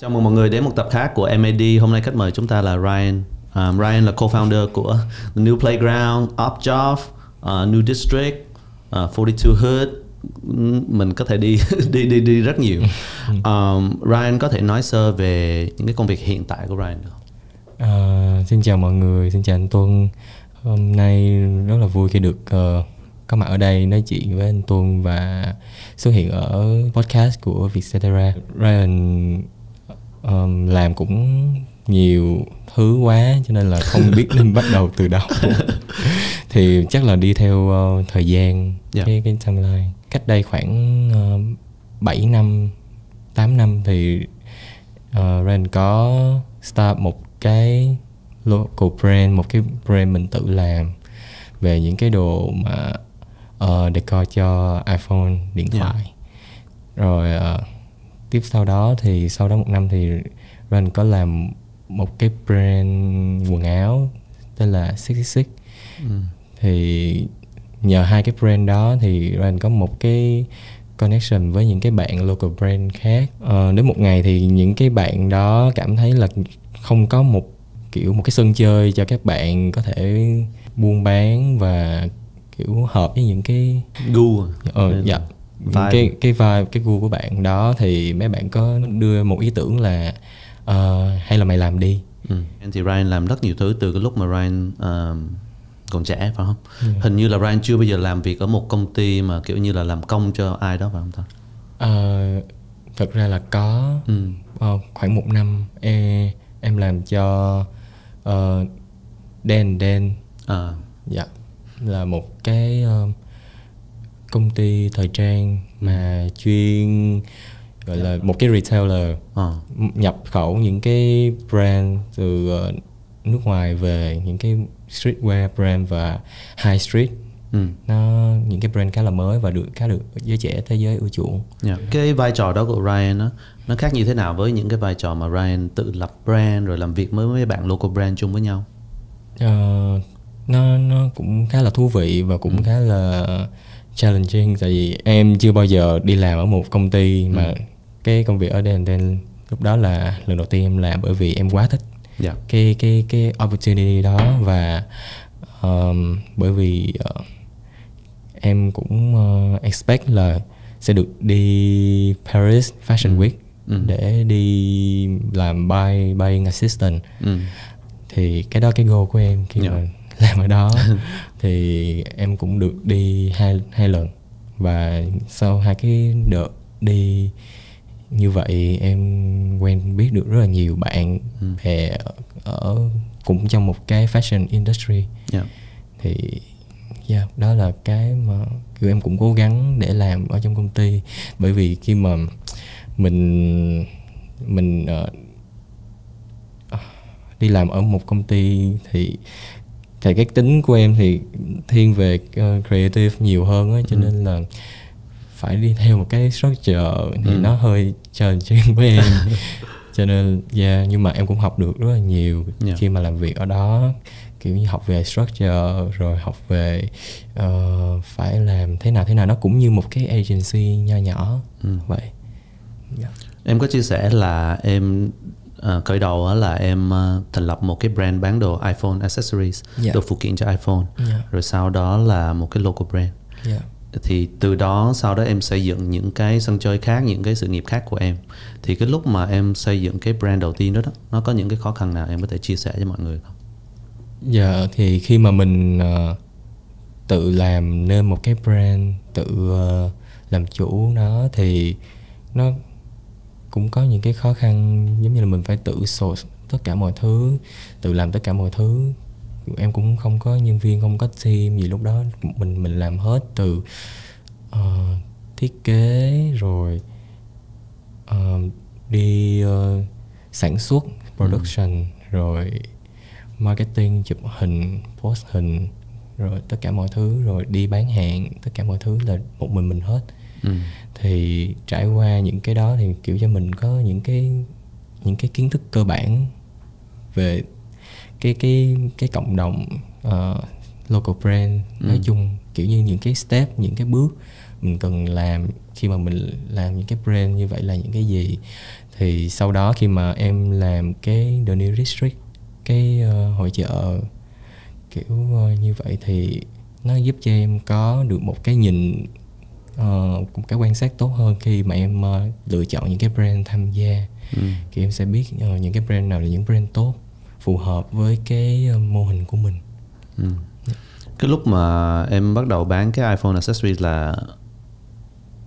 Chào mừng mọi người đến một tập khác của MAD. Hôm nay khách mời chúng ta là Ryan. Ryan là co-founder của The New Playground, Upjob, New District, 42 Hood. Mình có thể đi rất nhiều. Ryan có thể nói sơ về những cái công việc hiện tại của Ryan được không? Xin chào mọi người, xin chào anh Tuân. Hôm nay rất là vui khi được có mặt ở đây nói chuyện với anh Tuân và xuất hiện ở podcast của Vietcetera. Ryan làm cũng nhiều thứ quá cho nên là không biết nên bắt đầu từ đâu. Thì chắc là đi theo thời gian, cái timeline. Cách đây khoảng 7 năm, 8 năm thì Ryan có start một cái local brand, một cái brand mình tự làm về những cái đồ mà decor cho iPhone, điện thoại. Rồi tiếp sau đó một năm thì Ryan có làm một cái brand quần áo tên là 66. Thì nhờ hai cái brand đó thì Ryan có một cái connection với những cái bạn local brand khác. Đến một ngày thì những cái bạn đó cảm thấy là không có một cái sân chơi cho các bạn có thể buôn bán và kiểu hợp với những cái gu cái vibe, cái gu của bạn đó, thì mấy bạn có đưa một ý tưởng là hay là mày làm đi. Thì Ryan làm rất nhiều thứ từ cái lúc mà Ryan còn trẻ, phải không? Hình như là Ryan chưa bao giờ làm việc ở một công ty mà kiểu như là làm công cho ai đó, phải không ta? Thật ra là có. Khoảng một năm em làm cho Dan. Là một cái công ty thời trang mà chuyên gọi là một cái retailer nhập khẩu những cái brand từ nước ngoài về, những cái streetwear brand và high street. Nó những cái brand khá là mới và được giới trẻ thế giới ưa chuộng. Cái vai trò đó của Ryan đó, nó khác như thế nào với những cái vai trò mà Ryan tự lập brand rồi làm việc với mấy bạn local brand chung với nhau? Nó cũng khá là thú vị và cũng khá là challenging, tại vì em chưa bao giờ đi làm ở một công ty mà cái công việc ở Dan lúc đó là lần đầu tiên em làm, bởi vì em quá thích cái opportunity đó. Và bởi vì em cũng expect là sẽ được đi Paris Fashion Week để đi làm buying assistant. Thì cái đó cái goal của em khi mà làm ở đó. Thì em cũng được đi hai lần, và sau hai cái đợt đi như vậy em quen biết được rất là nhiều bạn bè ở cũng trong một cái fashion industry. Thì đó là cái mà kiểu em cũng cố gắng để làm ở trong công ty, bởi vì khi mà mình đi làm ở một công ty thì cái tính của em thì thiên về creative nhiều hơn á, cho nên là phải đi theo một cái structure thì nó hơi challenging với em. Cho nên nhưng mà em cũng học được rất là nhiều khi mà làm việc ở đó, kiểu như học về structure, rồi học về phải làm thế nào nó cũng như một cái agency nho nhỏ vậy. Em có chia sẻ là em khởi đầu là em thành lập một cái brand bán đồ iPhone accessories, đồ phụ kiện cho iPhone, rồi sau đó là một cái local brand. Thì từ đó sau đó em xây dựng những cái sân chơi khác, những cái sự nghiệp khác của em. Thì cái lúc mà em xây dựng cái brand đầu tiên đó nó có những cái khó khăn nào em có thể chia sẻ cho mọi người không? Thì khi mà mình tự làm nên một cái brand, tự làm chủ nó, thì nó cũng có những cái khó khăn, giống như là mình phải tự source tất cả mọi thứ, tự làm tất cả mọi thứ. Em cũng không có nhân viên, không có team gì lúc đó, mình làm hết từ thiết kế, rồi đi sản xuất, production, rồi marketing, chụp hình, post hình, rồi tất cả mọi thứ, rồi đi bán hàng, tất cả mọi thứ là một mình hết. Thì trải qua những cái đó thì kiểu cho mình có những cái kiến thức cơ bản về cái cộng đồng local brand. Nói chung kiểu như những cái step, những cái bước mình cần làm khi mà mình làm những cái brand như vậy là những cái gì. Thì sau đó khi mà em làm cái The New District, cái hội chợ kiểu như vậy, thì nó giúp cho em có được một cái nhìn, một cái quan sát tốt hơn khi mà em lựa chọn những cái brand tham gia. Thì em sẽ biết những cái brand nào là những brand tốt, phù hợp với cái mô hình của mình. Cái lúc mà em bắt đầu bán cái iPhone accessories là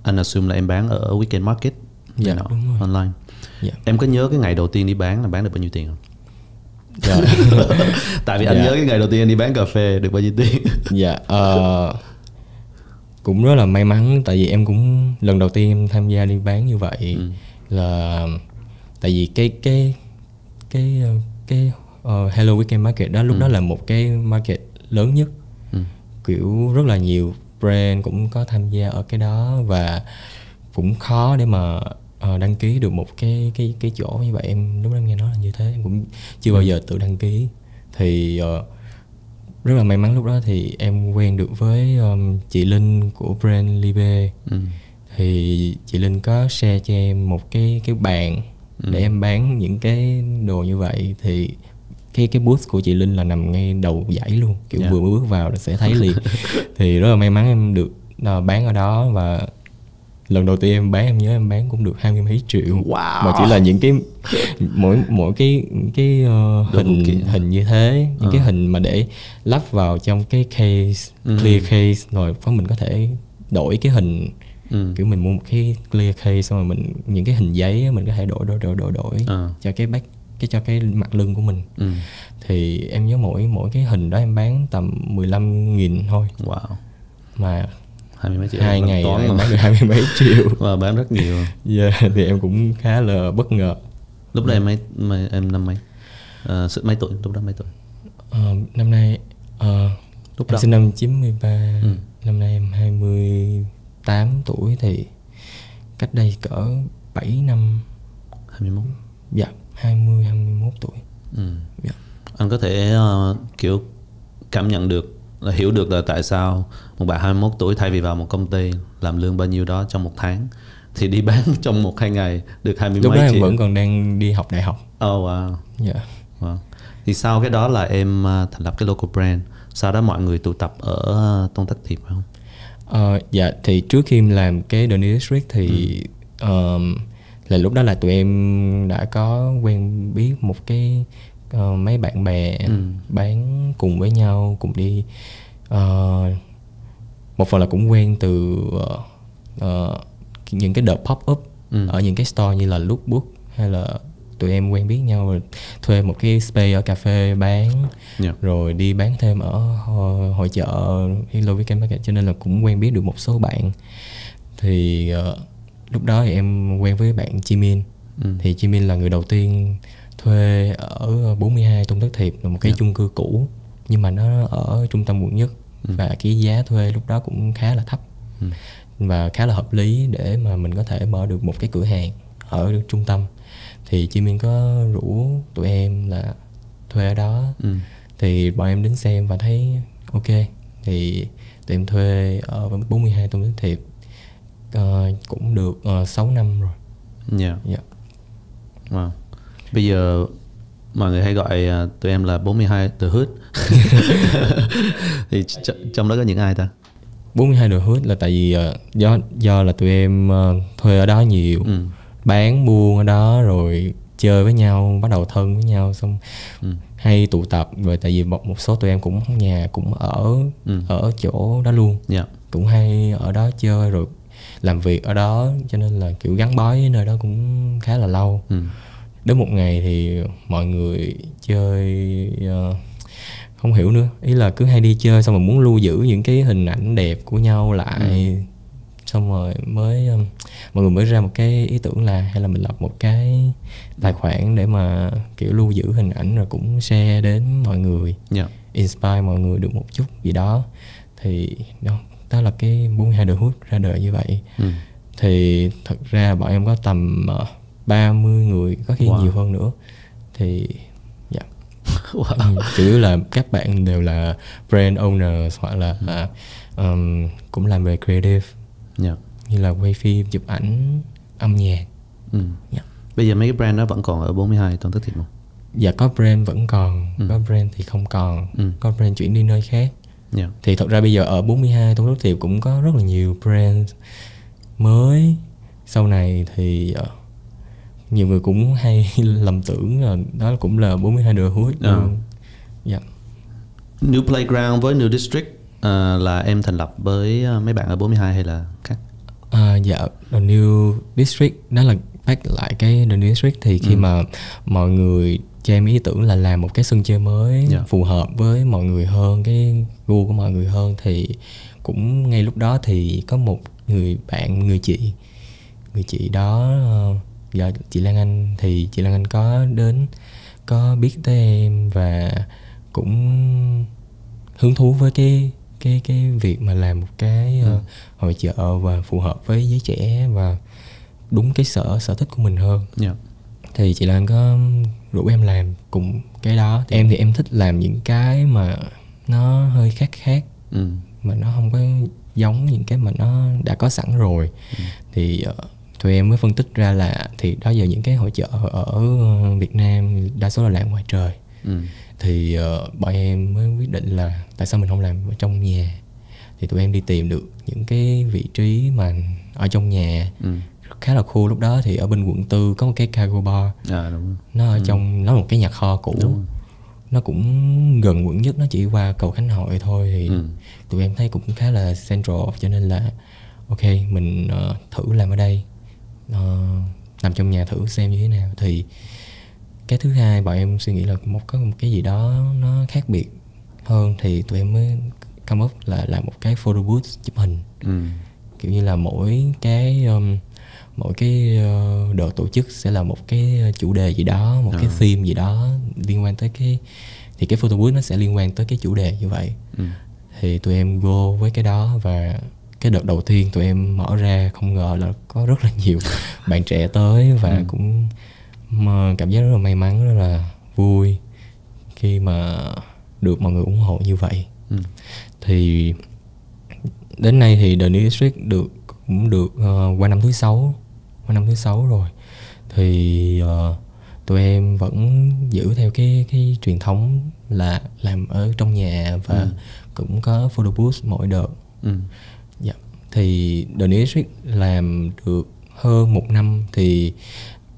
anh assume là em bán ở weekend market online. Em có nhớ cái ngày đầu tiên đi bán là bán được bao nhiêu tiền không? Tại vì anh nhớ cái ngày đầu tiên anh đi bán cà phê được bao nhiêu tiền? Cũng rất là may mắn, tại vì em cũng lần đầu tiên em tham gia đi bán như vậy. Là tại vì cái Hello Weekend Market đó lúc đó là một cái market lớn nhất, kiểu rất là nhiều brand cũng có tham gia ở cái đó, và cũng khó để mà đăng ký được một cái chỗ như vậy. Em lúc đó em nghe nói là như thế, em cũng chưa bao giờ tự đăng ký. Thì rất là may mắn lúc đó thì em quen được với chị Linh của brand Libe. Thì chị Linh có share cho em một cái bàn để em bán những cái đồ như vậy. Thì cái booth của chị Linh là nằm ngay đầu dãy luôn, kiểu vừa bước vào là sẽ thấy liền. Thì rất là may mắn em được bán ở đó, và lần đầu tiên em bán, em nhớ em bán cũng được 20 mấy triệu. Mà chỉ là những cái mỗi cái hình như thế, những cái hình mà để lắp vào trong cái case, clear case, rồi mình có thể đổi cái hình. Kiểu mình mua một cái clear case, xong rồi mình những cái hình giấy mình có thể đổi cho cái back, cho cái mặt lưng của mình. Thì em nhớ mỗi cái hình đó em bán tầm 15.000 thôi. Mà 20 mấy triệu 2 ngày em bán được 20 mấy triệu. Và bán rất nhiều. Thì em cũng khá là bất ngờ. Lúc đó em năm mấy? Mấy tuổi? Lúc đó mấy tuổi? Năm nay em sinh năm 93. Năm nay em 28 tuổi, thì cách đây cỡ 7 năm. 21. Dạ, 21 tuổi. Anh có thể kiểu cảm nhận được, là hiểu được là tại sao một bạn 21 tuổi thay vì vào một công ty làm lương bao nhiêu đó trong một tháng thì đi bán trong 1-2 ngày được 20 mấy triệu. Lúc đó em vẫn còn đang đi học đại học. Wow. Thì sau cái đó là em thành lập cái local brand. Sau đó mọi người tụ tập ở Tôn Thất Thệp phải không? Dạ, thì trước khi em làm cái The New District thì là lúc đó là tụi em đã có quen biết một cái mấy bạn bè bán cùng với nhau, cùng đi. Một phần là cũng quen từ những cái đợt pop up ở những cái store như là Lookbook, hay là tụi em quen biết nhau rồi thuê một cái space ở cà phê bán, rồi đi bán thêm ở hội chợ Hello Weekend Market, cho nên là cũng quen biết được một số bạn. Thì lúc đó thì em quen với bạn Jimin. Thì Jimin là người đầu tiên thuê ở 42 Tôn Thất Thệp, là một cái chung cư cũ nhưng mà nó ở trung tâm quận Nhất. Và cái giá thuê lúc đó cũng khá là thấp và khá là hợp lý để mà mình có thể mở được một cái cửa hàng ở trung tâm. Thì Jimin có rủ tụi em là thuê ở đó. Thì bọn em đến xem và thấy ok, thì tụi em thuê ở 42 Tôn Thất Thệp cũng được 6 năm rồi. Wow. Bây giờ mọi người hay gọi tụi em là 42 The Hood. Thì trong đó có những ai ta? 42 The Hood là tại vì do là tụi em thuê ở đó nhiều, bán buôn ở đó rồi chơi với nhau, bắt đầu thân với nhau, xong hay tụ tập. Rồi tại vì một số tụi em cũng nhà cũng ở chỗ đó luôn, cũng hay ở đó chơi rồi làm việc ở đó, cho nên là kiểu gắn bó với nơi đó cũng khá là lâu. Đến một ngày thì mọi người chơi không hiểu nữa, ý là cứ hay đi chơi xong rồi muốn lưu giữ những cái hình ảnh đẹp của nhau lại. Xong rồi mọi người mới ra một cái ý tưởng là hay là mình lập một cái tài khoản để mà kiểu lưu giữ hình ảnh rồi cũng share đến mọi người, inspire mọi người được một chút gì đó. Thì đó là cái 42 The Hood ra đời như vậy. Thì thật ra bọn em có tầm 30 người, có khi nhiều hơn nữa. Thì Chủ yếu là các bạn đều là brand owners hoặc là cũng làm về creative, như là quay phim, chụp ảnh, âm nhạc. Bây giờ mấy cái brand đó vẫn còn ở 42 Tôn Thất Thịnh không? Dạ có brand vẫn còn, có brand thì không còn, có brand chuyển đi nơi khác. Thì thật ra bây giờ ở 42 Tôn Thất Thịnh cũng có rất là nhiều brand mới. Sau này thì nhiều người cũng hay lầm tưởng là đó cũng là 42 The Hood. New Playground với New District là em thành lập với mấy bạn ở 42 hay là khác? Dạ, The New District đó là back lại cái The New District thì khi mà mọi người cho em ý tưởng là làm một cái sân chơi mới phù hợp với mọi người hơn, cái gu của mọi người hơn, thì cũng ngay lúc đó thì có một người bạn, người chị đó, chị Lan Anh, thì chị Lan Anh có biết tới em và cũng hứng thú với cái việc mà làm một cái hội chợ và phù hợp với giới trẻ và đúng cái sở thích của mình hơn. Thì chị Lan Anh có rủ em làm cùng cái đó. Em thì em thích làm những cái mà nó hơi khác mà nó không có giống những cái mà nó đã có sẵn rồi. Thì tụi em mới phân tích ra là thì đó giờ những cái hội chợ ở Việt Nam đa số là làm ngoài trời. Thì bọn em mới quyết định là tại sao mình không làm ở trong nhà. Thì tụi em đi tìm được những cái vị trí mà ở trong nhà khá là cool. Lúc đó thì ở bên quận 4 có một cái cargo bar. Đúng. Nó ở trong, nó là một cái nhà kho cũ. Nó cũng gần quận Nhất, nó chỉ qua cầu Khánh Hội thôi. Thì tụi em thấy cũng khá là central, cho nên là ok, mình thử làm ở đây, làm trong nhà thử xem như thế nào. Thì cái thứ hai bọn em suy nghĩ là có một cái gì đó nó khác biệt hơn, thì tụi em mới come up là làm một cái photo booth chụp hình. Kiểu như là mỗi cái đợt tổ chức sẽ là một cái chủ đề gì đó, một cái theme gì đó liên quan tới cái, thì cái photo booth nó sẽ liên quan tới cái chủ đề như vậy. Thì tụi em go với cái đó, và cái đợt đầu tiên tụi em mở ra không ngờ là có rất là nhiều bạn trẻ tới, và cũng cảm giác rất là may mắn, rất là vui khi mà được mọi người ủng hộ như vậy. Thì đến nay thì The New District cũng được qua năm thứ 6 rồi. Thì tụi em vẫn giữ theo cái truyền thống là làm ở trong nhà và cũng có photo booth mỗi đợt. Thì The New District làm được hơn 1 năm thì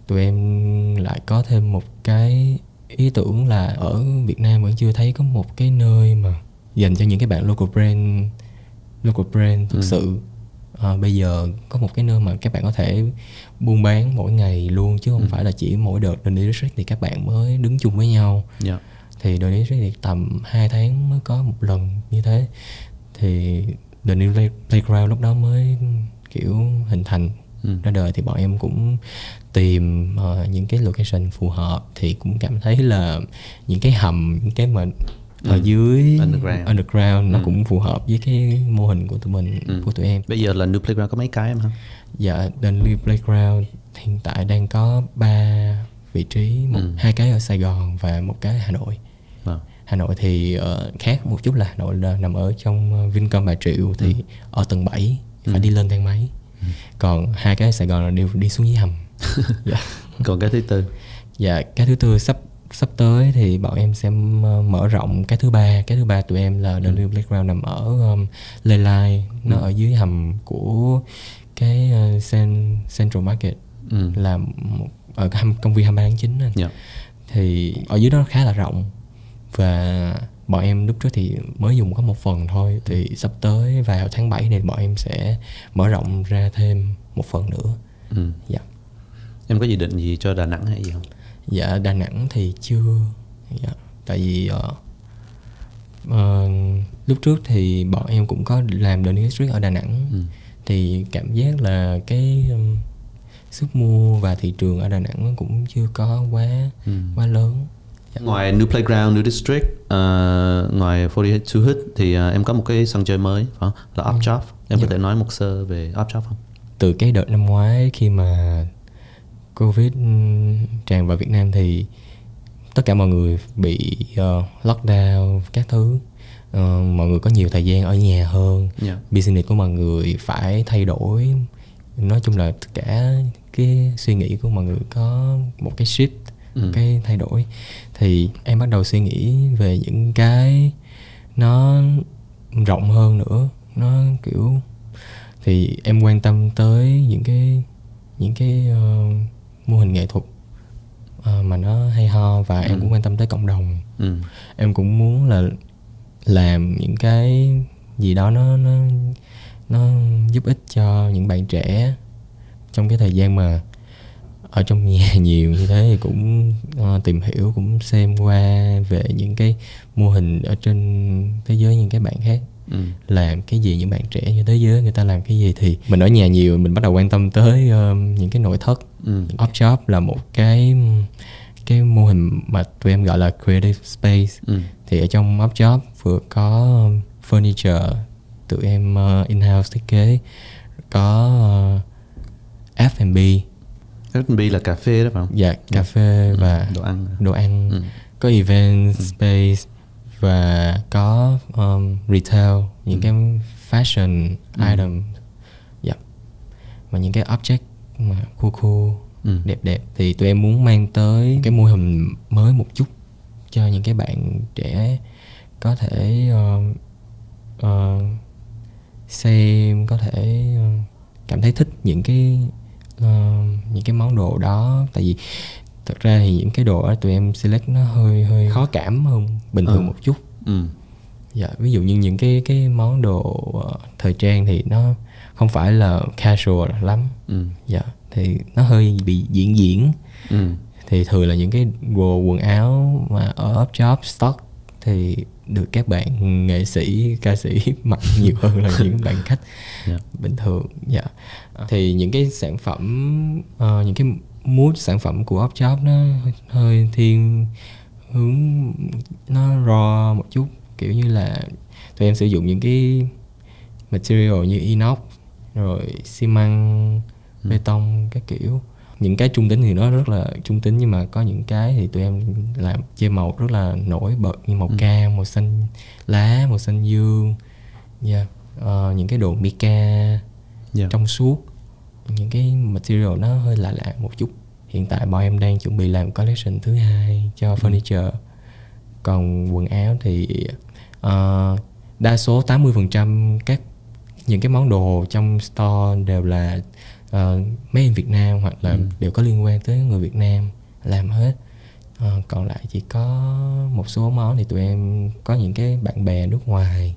tụi em lại có thêm một cái ý tưởng là ở Việt Nam vẫn chưa thấy có một cái nơi mà dành cho những cái bạn local brand thực sự. Bây giờ có một cái nơi mà các bạn có thể buôn bán mỗi ngày luôn, chứ không phải là chỉ mỗi đợt The New District thì các bạn mới đứng chung với nhau. Thì The New District thì tầm 2 tháng mới có một lần như thế. Thì The New Playground lúc đó mới kiểu hình thành ra đời. Thì bọn em cũng tìm những cái location phù hợp, thì cũng cảm thấy là những cái hầm, những cái mà ở dưới underground nó cũng phù hợp với cái mô hình của tụi mình, của tụi em. Bây giờ là New Playground có mấy cái em hả? Dạ, The New Playground hiện tại đang có 3 vị trí, 2 cái ở Sài Gòn và một cái ở Hà Nội. Hà Nội thì khác một chút là Hà Nội là nằm ở trong Vincom Bà Triệu, thì ở tầng 7 phải đi lên thang máy. Còn 2 cái ở Sài Gòn là đều đi xuống dưới hầm. Còn cái thứ tư? Dạ, cái thứ tư sắp tới thì bọn em sẽ mở rộng cái thứ ba. Cái thứ ba tụi em là The New Playground nằm ở Lê Lai, nó ở dưới hầm của cái Central Market, là ở công viên 23 tháng 9 này. Thì ở dưới đó khá là rộng, và bọn em lúc trước thì mới dùng có một phần thôi. Thì sắp tới vào tháng 7 này bọn em sẽ mở rộng ra thêm một phần nữa. Em có dự định gì cho Đà Nẵng hay gì không? Dạ, Đà Nẵng thì chưa. Tại vì lúc trước thì bọn em cũng có làm The New District ở Đà Nẵng. Thì cảm giác là cái sức mua và thị trường ở Đà Nẵng cũng chưa có quá lớn. Ngoài New Playground, New District, ngoài 42 Hood thì em có một cái sân chơi mới phải không? Là Up Shop. Em có thể nói một sơ về Up Shop không? Từ cái đợt năm ngoái khi mà Covid tràn vào Việt Nam thì tất cả mọi người bị lockdown các thứ, mọi người có nhiều thời gian ở nhà hơn. Business của mọi người phải thay đổi, nói chung là tất cả cái suy nghĩ của mọi người có một cái shift, cái thay đổi. Thì em bắt đầu suy nghĩ về những cái nó rộng hơn nữa, nó kiểu thì em quan tâm tới những cái mô hình nghệ thuật mà nó hay ho, và em cũng quan tâm tới cộng đồng. Em cũng muốn là làm những cái gì đó nó giúp ích cho những bạn trẻ. Trong cái thời gian mà ở trong nhà nhiều như thế thì cũng tìm hiểu, cũng xem qua về những cái mô hình ở trên thế giới, những cái bạn khác làm cái gì, những bạn trẻ như thế giới người ta làm cái gì. Thì mình ở nhà nhiều, mình bắt đầu quan tâm tới những cái nội thất. Upjob là một cái mô hình mà tụi em gọi là creative space. Thì ở trong Upjob vừa có furniture tụi em in-house thiết kế, có F&B. F&B là cà phê đó phải không? Dạ, cà phê và đồ ăn. Có event space và có retail, những cái fashion item. Dạ. Và những cái object mà cool đẹp. Thì tụi em muốn mang tới cái mô hình mới một chút cho những cái bạn trẻ có thể xem, có thể cảm thấy thích những cái món đồ đó. Tại vì thật ra thì những cái đồ đó tụi em select nó hơi khó cảm hơn bình thường một chút. Dạ, ví dụ như những cái món đồ thời trang thì nó không phải là casual lắm. Dạ, thì nó hơi bị diễn. Thì thường là những cái đồ quần áo mà ở Upjob stock thì được các bạn nghệ sĩ, ca sĩ mặc nhiều hơn là những bạn khách bình thường. Dạ. Thì những cái sản phẩm, những cái mood sản phẩm của Upjob nó hơi thiên hướng nó raw một chút, kiểu như là tụi em sử dụng những cái material như inox rồi xi măng, bê tông các kiểu. Những cái trung tính thì nó rất là trung tính, nhưng mà có những cái thì tụi em làm chơi màu rất là nổi bật, như màu cam, màu xanh lá, màu xanh dương. Những cái đồ mica trong suốt, những cái material nó hơi lạ một chút. Hiện tại bọn em đang chuẩn bị làm collection thứ 2 cho furniture. Còn quần áo thì đa số 80% những cái món đồ trong store đều là made in Việt Nam, hoặc là đều có liên quan tới người Việt Nam làm hết. Còn lại chỉ có một số món thì tụi em có những cái bạn bè nước ngoài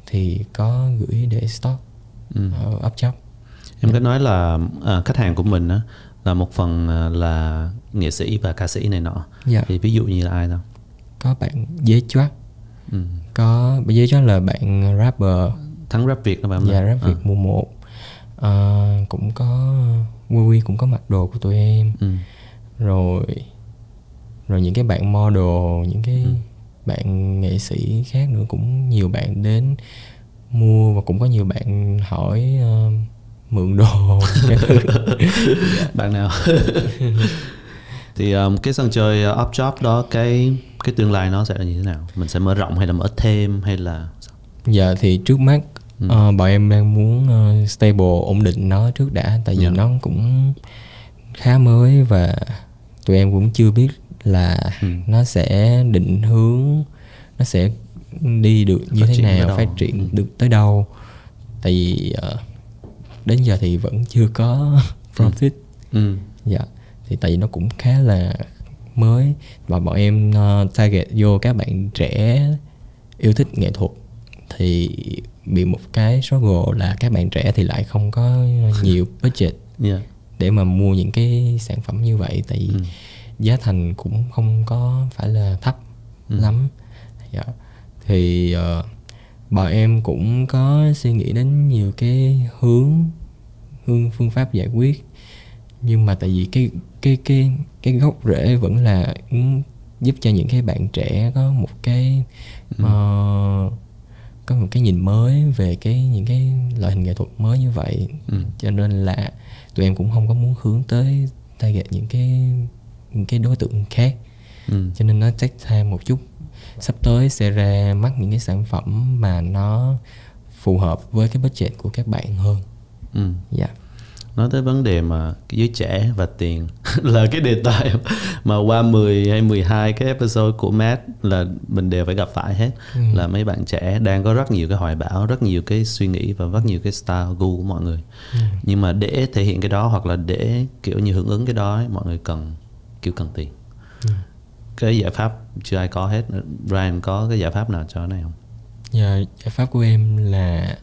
thì có gửi để stock ở Upjob. Em có nói là khách hàng của mình á, là một phần là nghệ sĩ và ca sĩ này nọ. Thì ví dụ như là ai đâu? Có bạn Dế Choác. Có bạn Dế Choác là bạn rapper Thắng Rap Việt đó bạn. Dạ, Rap Việt mùa 1. Cũng có Quy cũng có mặc đồ của tụi em. Rồi những cái bạn model, những cái bạn nghệ sĩ khác nữa, cũng nhiều bạn đến mua, và cũng có nhiều bạn hỏi mượn đồ. Bạn nào? Thì cái sân chơi Upjob đó, cái tương lai nó sẽ là như thế nào? Mình sẽ mở rộng hay là mở thêm hay là sao? Dạ thì trước mắt bọn em đang muốn stable, ổn định nó trước đã. Tại vì nó cũng khá mới và tụi em cũng chưa biết là nó sẽ định hướng, nó sẽ đi được như thế nào, phát triển được tới đâu. Tại vì đến giờ thì vẫn chưa có profit. Dạ, thì tại vì nó cũng khá là mới, và bọn em target vô các bạn trẻ yêu thích nghệ thuật. Thì bị một cái struggle là các bạn trẻ thì lại không có nhiều budget để mà mua những cái sản phẩm như vậy. Tại vì giá thành cũng không có phải là thấp lắm. Thì bọn em cũng có suy nghĩ đến nhiều cái phương pháp giải quyết. Nhưng mà tại vì cái gốc rễ vẫn là giúp cho những cái bạn trẻ có một cái có một cái nhìn mới về những cái loại hình nghệ thuật mới như vậy. Cho nên là tụi em cũng không có muốn hướng tới target những cái đối tượng khác. cho nên nó take time một chút. Sắp tới sẽ ra mắt những cái sản phẩm mà nó phù hợp với cái budget của các bạn hơn. Dạ. Nói tới vấn đề mà giới trẻ và tiền là cái đề tài mà qua 10 hay 12 cái episode của Matt là mình đều phải gặp phải hết. Là mấy bạn trẻ đang có rất nhiều cái hoài bão, rất nhiều cái suy nghĩ và rất nhiều cái style gu của mọi người. Nhưng mà để thể hiện cái đó hoặc là để kiểu như hưởng ứng cái đó ấy, mọi người cần tiền. Cái giải pháp chưa ai có hết. Ryan có cái giải pháp nào cho cái này không? Dạ, giải pháp của em là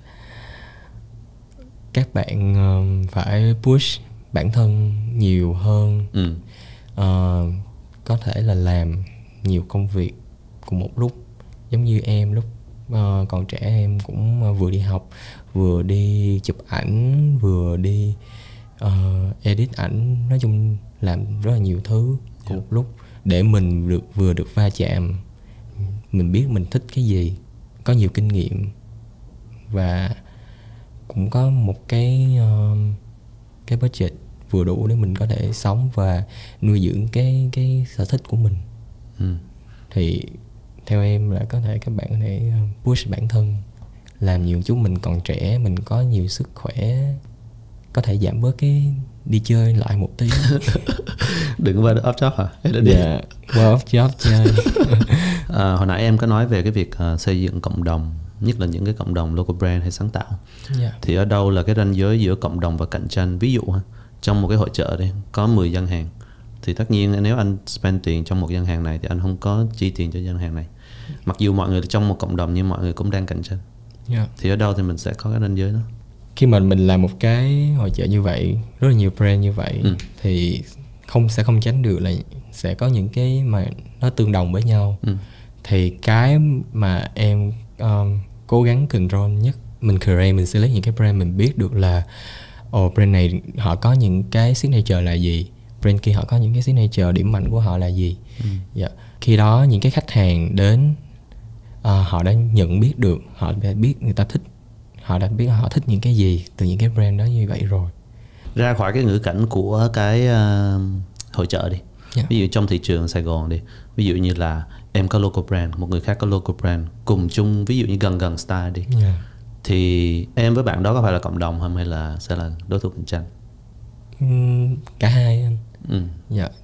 các bạn phải push bản thân nhiều hơn. Có thể là làm nhiều công việc cùng một lúc. Giống như em lúc còn trẻ em cũng vừa đi học, vừa đi chụp ảnh, vừa đi edit ảnh. Nói chung làm rất là nhiều thứ cùng một lúc để mình vừa được va chạm, mình biết mình thích cái gì, có nhiều kinh nghiệm và cũng có một cái budget vừa đủ để mình có thể sống và nuôi dưỡng cái sở thích của mình. Thì theo em là có thể các bạn có thể push bản thân làm nhiều chút. Mình còn trẻ, mình có nhiều sức khỏe, có thể giảm bớt cái đi chơi lại một tí. Đừng qua off job hả? Dạ, qua off job chơi. Hồi nãy em có nói về cái việc xây dựng cộng đồng, nhất là những cái cộng đồng local brand hay sáng tạo. Thì ở đâu là cái ranh giới giữa cộng đồng và cạnh tranh? Ví dụ trong một cái hội chợ đi, có 10 gian hàng, thì tất nhiên nếu anh spend tiền trong một gian hàng này thì anh không có chi tiền cho gian hàng này. Mặc dù mọi người trong một cộng đồng nhưng mọi người cũng đang cạnh tranh. Thì ở đâu thì mình sẽ có cái ranh giới đó? Khi mà mình làm một cái hội chợ như vậy, rất là nhiều brand như vậy, thì sẽ không tránh được là sẽ có những cái mà nó tương đồng với nhau. Thì cái mà em cố gắng control nhất, mình create, mình select những cái brand mình biết được là brand này họ có những cái signature là gì, brand kia họ có những cái signature, điểm mạnh của họ là gì. Khi đó những cái khách hàng đến, họ đã nhận biết được, họ đã biết người ta thích, họ đã biết họ thích những cái gì từ những cái brand đó như vậy rồi. Ra khỏi cái ngữ cảnh của cái hội chợ đi. Ví dụ trong thị trường Sài Gòn đi, ví dụ như là em có local brand, một người khác có local brand, cùng chung ví dụ như gần style đi. Thì em với bạn đó có phải là cộng đồng không hay là sẽ là đối thủ cạnh tranh? Cả hai anh.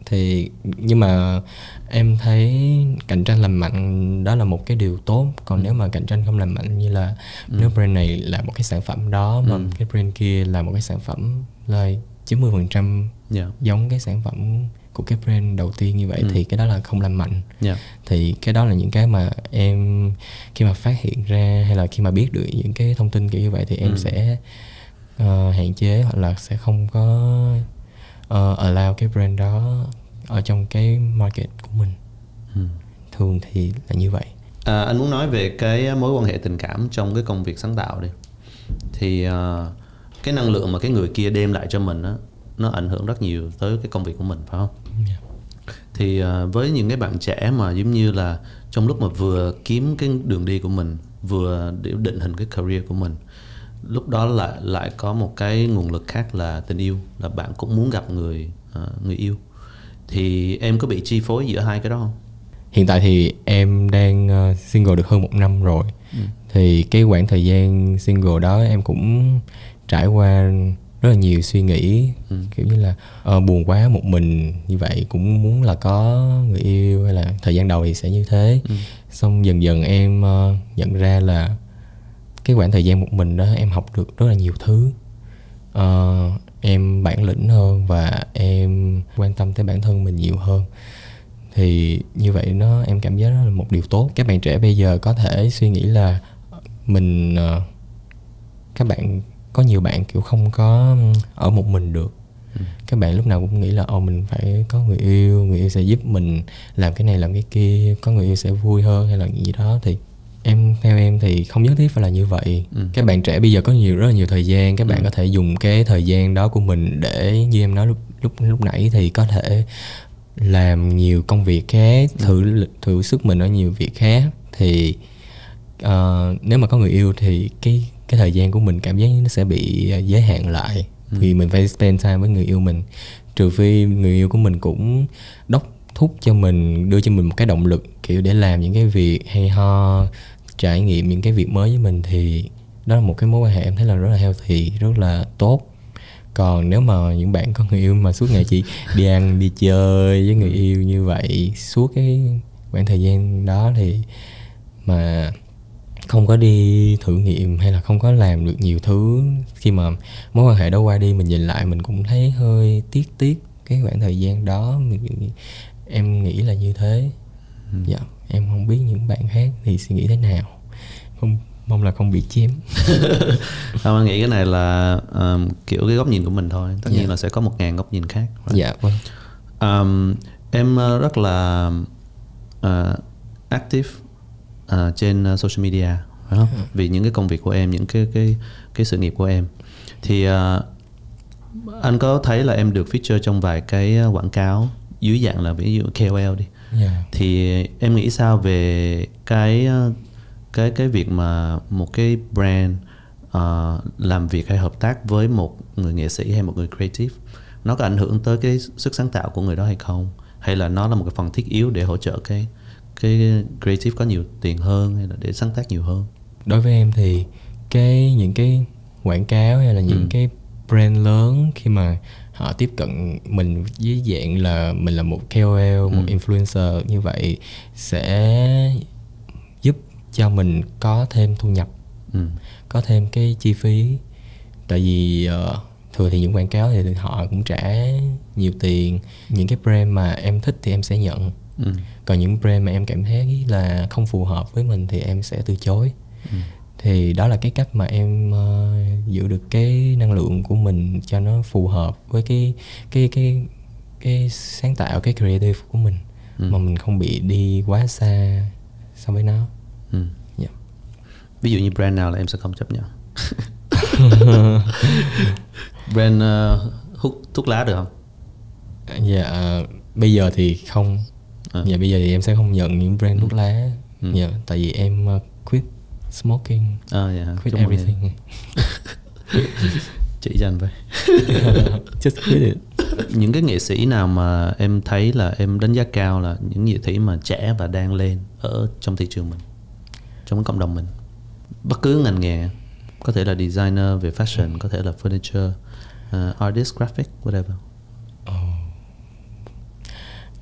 Thì nhưng mà em thấy cạnh tranh lành mạnh đó là một cái điều tốt. Còn nếu mà cạnh tranh không lành mạnh, như là nếu brand này là một cái sản phẩm đó mà cái brand kia là một cái sản phẩm là 90% giống cái sản phẩm của cái brand đầu tiên như vậy, thì cái đó là không lành mạnh. Thì cái đó là những cái mà em khi mà phát hiện ra hay là khi mà biết được những cái thông tin kiểu như vậy thì em sẽ hạn chế hoặc là sẽ không có allow cái brand đó ở trong cái market của mình. Thường thì là như vậy. Anh muốn nói về cái mối quan hệ tình cảm trong cái công việc sáng tạo đi. Thì cái năng lượng mà cái người kia đem lại cho mình á, nó ảnh hưởng rất nhiều tới cái công việc của mình, phải không? Thì với những cái bạn trẻ mà giống như là trong lúc mà vừa kiếm cái đường đi của mình, vừa để định hình cái career của mình, lúc đó lại có một cái nguồn lực khác là tình yêu, là bạn cũng muốn gặp người yêu. Thì em có bị chi phối giữa hai cái đó không? Hiện tại thì em đang single được hơn 1 năm rồi. Thì cái quãng thời gian single đó em cũng trải qua rất là nhiều suy nghĩ, kiểu như là buồn quá một mình như vậy, cũng muốn là có người yêu, hay là thời gian đầu thì sẽ như thế. Xong dần dần em nhận ra là cái quãng thời gian một mình đó em học được rất là nhiều thứ. Em bản lĩnh hơn và em quan tâm tới bản thân mình nhiều hơn. Thì như vậy em cảm giác đó là một điều tốt. Các bạn trẻ bây giờ có thể suy nghĩ là mình các bạn có nhiều bạn kiểu không có ở một mình được. Các bạn lúc nào cũng nghĩ là mình phải có người yêu sẽ giúp mình làm cái này làm cái kia, có người yêu sẽ vui hơn hay là gì đó. Thì theo em thì không nhất thiết phải là như vậy. Các bạn trẻ bây giờ có rất là nhiều thời gian. Các bạn có thể dùng cái thời gian đó của mình để, như em nói lúc nãy, thì có thể làm nhiều công việc khác, thử sức mình ở nhiều việc khác. Thì nếu mà có người yêu thì cái thời gian của mình cảm giác nó sẽ bị giới hạn lại. Vì mình phải spend time với người yêu mình. Trừ phi người yêu của mình cũng thúc cho mình, đưa cho mình một cái động lực kiểu để làm những cái việc hay ho, trải nghiệm những cái việc mới với mình, thì đó là một cái mối quan hệ em thấy là rất là healthy, rất là tốt. Còn nếu mà những bạn có người yêu mà suốt ngày chỉ đi ăn đi chơi với người yêu như vậy suốt cái khoảng thời gian đó, thì mà không có đi thử nghiệm hay là không có làm được nhiều thứ, khi mà mối quan hệ đó qua đi mình nhìn lại mình cũng thấy hơi tiếc cái khoảng thời gian đó. Em nghĩ là như thế. Dạ, em không biết những bạn khác thì suy nghĩ thế nào, mong là không bị chém. Không, anh nghĩ cái này là kiểu cái góc nhìn của mình thôi. Tất nhiên là sẽ có 1000 góc nhìn khác. Dạ vâng. Em rất là active trên social media, phải không? Vì những cái công việc của em, những cái sự nghiệp của em. Thì anh có thấy là em được feature trong vài cái quảng cáo dưới dạng là ví dụ KOL đi. Thì em nghĩ sao về cái việc mà một cái brand làm việc hay hợp tác với một người nghệ sĩ hay một người creative, nó có ảnh hưởng tới cái sức sáng tạo của người đó hay không? Hay là nó là một cái phần thiết yếu để hỗ trợ cái creative có nhiều tiền hơn, hay là để sáng tác nhiều hơn? Đối với em thì những cái quảng cáo hay là những cái brand lớn khi mà họ tiếp cận mình với dạng là mình là một KOL, một influencer như vậy, sẽ giúp cho mình có thêm thu nhập, có thêm cái chi phí. Tại vì thường thì những quảng cáo thì họ cũng trả nhiều tiền. Những cái brand mà em thích thì em sẽ nhận. Còn những brand mà em cảm thấy là không phù hợp với mình thì em sẽ từ chối. Thì đó là cái cách mà em giữ được cái năng lượng của mình cho nó phù hợp với cái sáng tạo, cái creative của mình, mà mình không bị đi quá xa so với nó. Ví dụ như brand nào là em sẽ không chấp nhận? Brand hút thuốc lá được không? Dạ, bây giờ thì không. Dạ, bây giờ thì em sẽ không nhận những brand thuốc lá. Dạ, tại vì em quit smoking, quit everything. Chỉ cho anh với. Just quit it. Những cái nghệ sĩ nào mà em thấy là em đánh giá cao là những nghệ sĩ mà trẻ và đang lên ở trong thị trường mình, trong cộng đồng mình, bất cứ ngành nghề, có thể là designer về fashion, có thể là furniture, artist, graphic, whatever?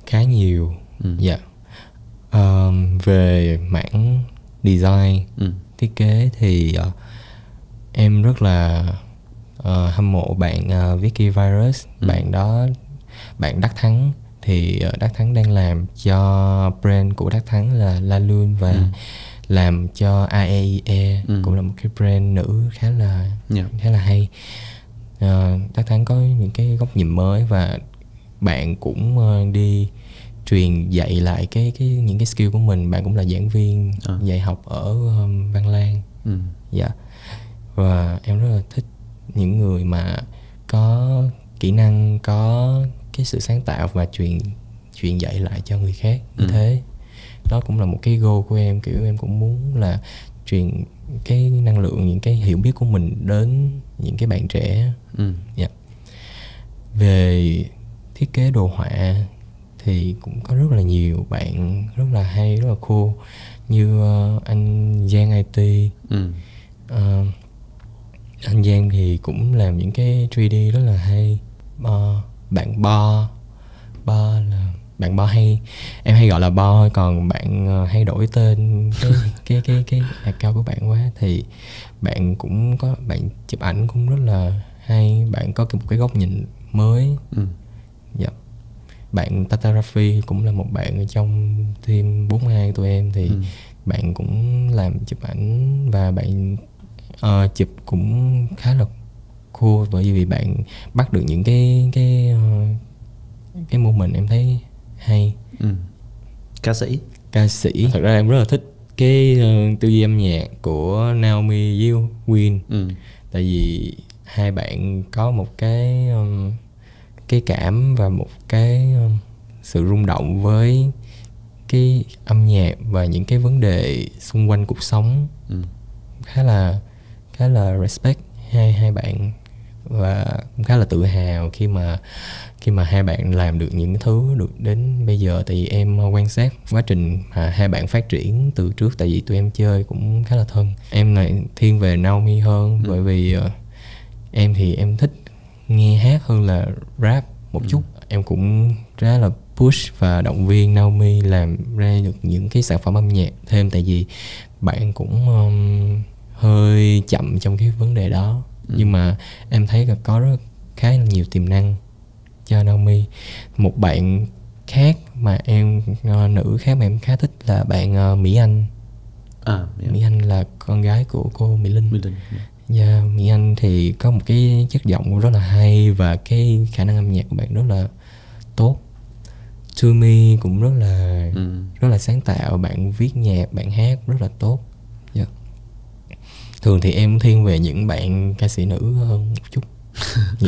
Khá nhiều. Dạ. Về mảng design, thiết kế thì em rất là hâm mộ bạn Vicky Virus. Bạn Đắc Thắng. Thì Đắc Thắng đang làm cho brand của Đắc Thắng là La Lune và làm cho AEE, cũng là một cái brand nữ khá là hay. Đắc Thắng có những cái góc nhìn mới, và bạn cũng đi truyền dạy lại những cái skill của mình. Bạn cũng là giảng viên dạy học ở Văn Lang. Dạ. Và em rất là thích những người mà có kỹ năng, có cái sự sáng tạo và truyền dạy lại cho người khác như thế. Đó cũng là một cái goal của em, kiểu em cũng muốn là truyền cái năng lượng, những cái hiểu biết của mình đến những cái bạn trẻ. Yeah. Về thiết kế đồ họa thì cũng có rất là nhiều bạn rất là hay, rất là cool, như anh Giang IT. Anh Giang thì cũng làm những cái 3D rất là hay. Bạn Bo là bạn Bo hay, em hay gọi là Bo, còn bạn hay đổi tên cái account của bạn quá. Thì bạn cũng có, bạn chụp ảnh cũng rất là hay, bạn có một cái góc nhìn mới. Dạ. Bạn Tata Rafi cũng là một bạn ở trong team 42 tụi em. Thì bạn cũng làm chụp ảnh, và bạn chụp cũng khá là cool, bởi vì bạn bắt được những cái moment em thấy hay. Ca sĩ thật ra em rất là thích cái tư duy âm nhạc của Naomi với Win. Tại vì hai bạn có một cái cảm và một cái sự rung động với cái âm nhạc và những cái vấn đề xung quanh cuộc sống. Khá là respect hai bạn. và cũng khá là tự hào khi mà hai bạn làm được những thứ được đến bây giờ. Tại vì em quan sát quá trình mà hai bạn phát triển từ trước, tại vì tụi em chơi cũng khá là thân. Em lại thiên về Naomi hơn, bởi vì em thì em thích nghe hát hơn là rap một chút. Em cũng khá là push và động viên Naomi làm ra được những cái sản phẩm âm nhạc thêm, tại vì bạn cũng hơi chậm trong cái vấn đề đó. Nhưng mà em thấy là có khá là nhiều tiềm năng cho Naomi. Một bạn khác mà em nữ khác mà em khá thích là bạn Mỹ Anh. Mỹ Anh là con gái của cô Mỹ Linh. Yeah, Mỹ Anh thì có một cái chất giọng rất là hay và cái khả năng âm nhạc của bạn rất là tốt. Tumi cũng rất là sáng tạo, bạn viết nhạc, bạn hát rất là tốt. Yeah. Thường thì em thiên về những bạn ca sĩ nữ hơn một chút.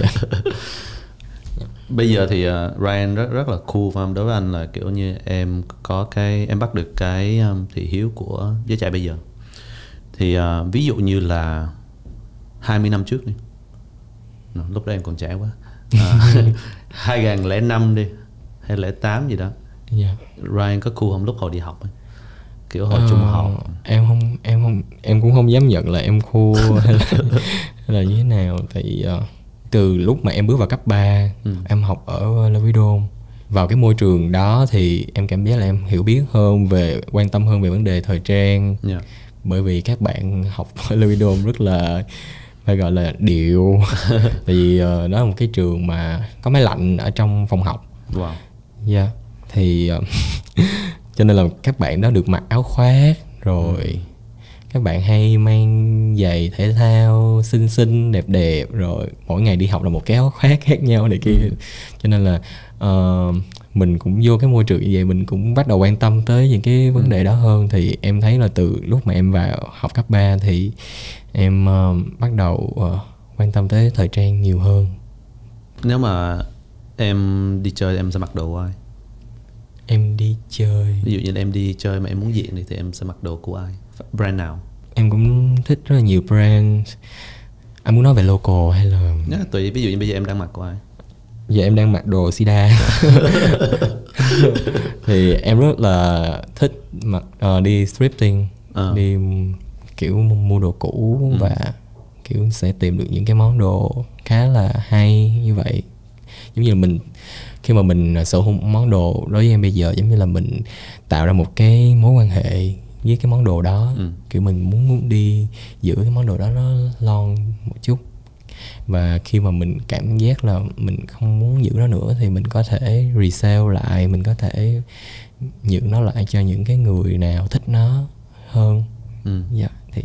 Yeah. Bây giờ thì Ryan rất là cool phải không? Đối với anh là kiểu như em có em bắt được cái thị hiếu của giới trẻ bây giờ. Thì ví dụ như là 20 năm trước đi, lúc đó em còn trẻ quá, 2005 đi, 2008 gì đó. Yeah. Ryan có cool không lúc hồi đi học ấy? Kiểu hồi trung học? Em cũng không dám nhận là em cool hay là như thế nào. Tại vì từ lúc mà em bước vào cấp 3, em học ở Lê Quý Đôn. Vào cái môi trường đó thì em cảm giác là em hiểu biết hơn quan tâm hơn về vấn đề thời trang. Yeah. Bởi vì các bạn học ở Lê Quý Đôn rất là, phải gọi là điệu. Tại vì đó là một cái trường mà có máy lạnh ở trong phòng học. Wow. Yeah. Thì cho nên là các bạn đó được mặc áo khoác, rồi các bạn hay mang giày thể thao xinh xinh đẹp đẹp, rồi mỗi ngày đi học là một cái áo khoác khác nhau này kia. Cho nên là mình cũng vô cái môi trường như vậy, mình cũng bắt đầu quan tâm tới những cái vấn đề đó hơn. Thì em thấy là từ lúc mà em vào học cấp 3 thì em bắt đầu quan tâm tới thời trang nhiều hơn. Nếu mà em đi chơi em sẽ mặc đồ của ai? Em đi chơi, ví dụ như là em đi chơi mà em muốn diện thì em sẽ mặc đồ của ai? Brand nào? Em cũng thích rất là nhiều brand. Anh muốn nói về local hay là... Tùy, ví dụ như bây giờ em đang mặc của ai? Giờ em đang mặc đồ Sida. Thì em rất là thích đi thrifting, đi kiểu mua đồ cũ và kiểu sẽ tìm được những cái món đồ khá là hay như vậy. Giống như là khi mà mình sở hữu một món đồ, đối với em bây giờ giống như là mình tạo ra một cái mối quan hệ với cái món đồ đó. Kiểu mình muốn đi giữ cái món đồ đó nó lon một chút. Và khi mà mình cảm giác là mình không muốn giữ nó nữa thì mình có thể resell lại, mình có thể giữ nó lại cho những cái người nào thích nó hơn. Dạ, thì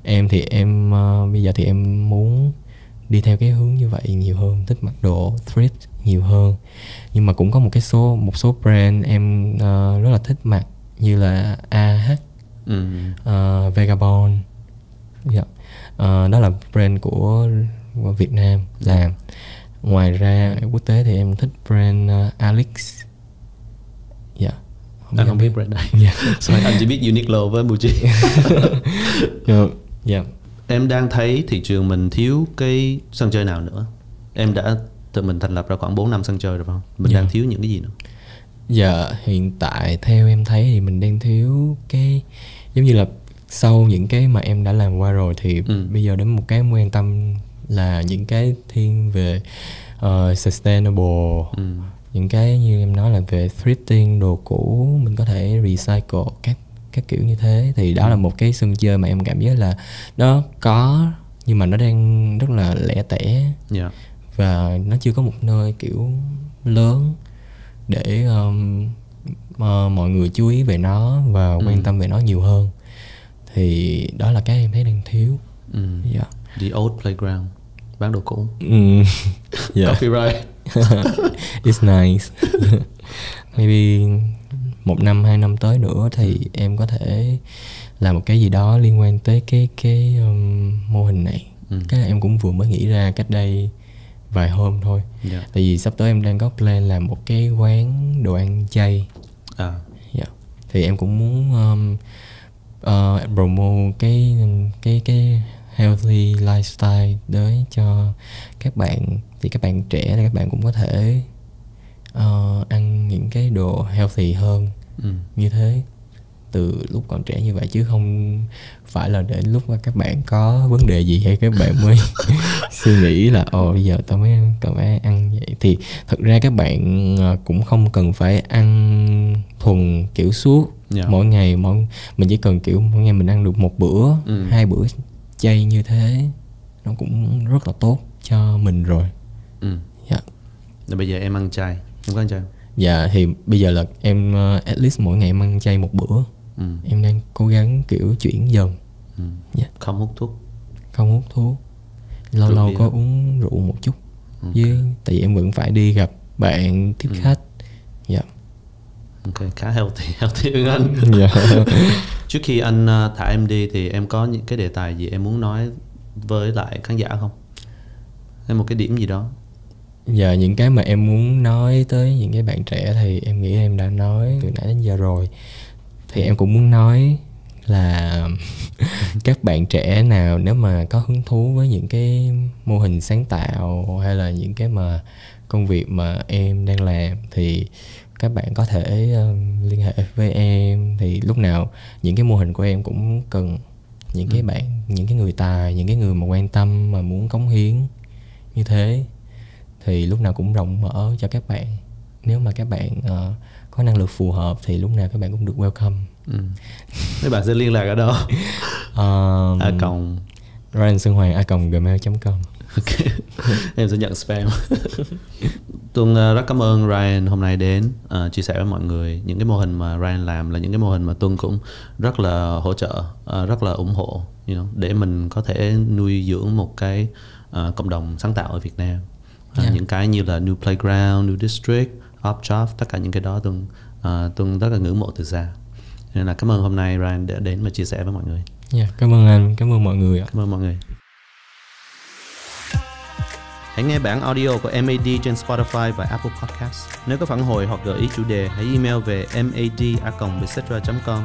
em bây giờ thì em muốn đi theo cái hướng như vậy nhiều hơn, thích mặc đồ thrift nhiều hơn. Nhưng mà cũng có một số brand em rất là thích mặc, như là AH, Vagabond. Dạ. Đó là brand của Việt Nam làm. Ngoài ra quốc tế thì em thích brand Alex. Dạ. Anh không biết brand này. Anh chỉ biết Uniqlo với Muji. Dạ. Em đang thấy thị trường mình thiếu cái sân chơi nào nữa? Em đã tự mình thành lập ra khoảng 4 năm sân chơi rồi phải không? Mình đang thiếu những cái gì nữa? Dạ, hiện tại theo em thấy thì mình đang thiếu cái, giống như là sau những cái mà em đã làm qua rồi thì bây giờ đến một cái em quan tâm là những cái thiên về sustainable, những cái như em nói là về thrifting, đồ cũ mình có thể recycle các kiểu như thế. Thì đó là một cái sân chơi mà em cảm giác là nó có, nhưng mà nó đang rất là lẻ tẻ. Và nó chưa có một nơi kiểu lớn để mọi người chú ý về nó và quan tâm về nó nhiều hơn. Thì đó là cái em thấy đang thiếu. The old playground, bán đồ cũ. Copyright. It's nice. Maybe 1 năm 2 năm tới nữa thì em có thể làm một cái gì đó liên quan tới cái mô hình này. Cái em cũng vừa mới nghĩ ra cách đây vài hôm thôi. Tại vì sắp tới em đang có plan làm một cái quán đồ ăn chay. Thì em cũng muốn promote cái healthy lifestyle tới cho các bạn. Thì các bạn trẻ thì các bạn cũng có thể ăn những cái đồ healthy hơn như thế từ lúc còn trẻ như vậy, chứ không phải là để lúc mà các bạn có vấn đề gì hay các bạn mới suy nghĩ là bây giờ tao mới cần phải ăn vậy. Thì thật ra các bạn cũng không cần phải ăn thuần kiểu suốt mỗi ngày, mình chỉ cần kiểu mỗi ngày mình ăn được một bữa, 2 bữa chay như thế nó cũng rất là tốt cho mình rồi. Bây giờ em ăn chay, em có ăn chay không? Dạ thì bây giờ là em at least mỗi ngày em ăn chay một bữa. Em đang cố gắng kiểu chuyển dần. Không hút thuốc. Không hút thuốc. Lâu lâu có uống rượu một chút. Với tại vì em vẫn phải đi gặp bạn, tiếp khách. Ok, khá healthy hơn anh. Trước khi anh thả em đi thì em có những cái đề tài gì em muốn nói với lại khán giả không? Hay một cái điểm gì đó? Giờ những cái mà em muốn nói tới những cái bạn trẻ thì em nghĩ em đã nói từ nãy đến giờ rồi. Thì em cũng muốn nói là các bạn trẻ nào nếu mà có hứng thú với những cái mô hình sáng tạo hay là những cái mà công việc mà em đang làm thì các bạn có thể liên hệ với em. Thì lúc nào những cái mô hình của em cũng cần những cái bạn, những cái người tài, những cái người mà quan tâm mà muốn cống hiến như thế, thì lúc nào cũng rộng mở cho các bạn. Nếu mà các bạn có năng lực phù hợp thì lúc nào các bạn cũng được welcome. Mấy bạn sẽ liên lạc ở đâu? ryansunghoang@gmail.com. Ok. Em sẽ nhận spam. Tuân rất cảm ơn Ryan hôm nay đến chia sẻ với mọi người. Những cái mô hình mà Ryan làm là những cái mô hình mà Tuân cũng rất là hỗ trợ, rất là ủng hộ, để mình có thể nuôi dưỡng một cái cộng đồng sáng tạo ở Việt Nam. Những cái như là New Playground, New District, Upjob, tất cả những cái đó Tuân rất là ngưỡng mộ từ xa. Nên là cảm ơn hôm nay Ryan đã đến và chia sẻ với mọi người. Cảm ơn anh, cảm ơn mọi người. Cảm ơn mọi người. Hãy nghe bản audio của MAD trên Spotify và Apple Podcast. Nếu có phản hồi hoặc gợi ý chủ đề, hãy email về mad@vietcetera.com.